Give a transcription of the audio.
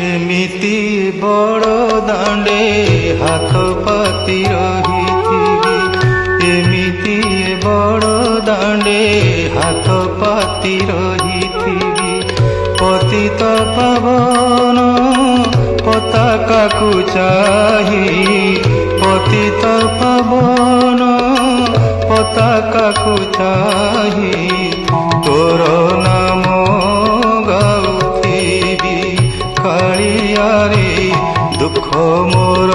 एमिति बड़ दांडे हाथ पाती रहिथिबि एमिति बड़ दांडे हाथ पाती रहिथिबि पतित पावन पताका को चाही पतित पावन पताका को चाही तोर नाम गाउथिबि कालिया रे दुख मोर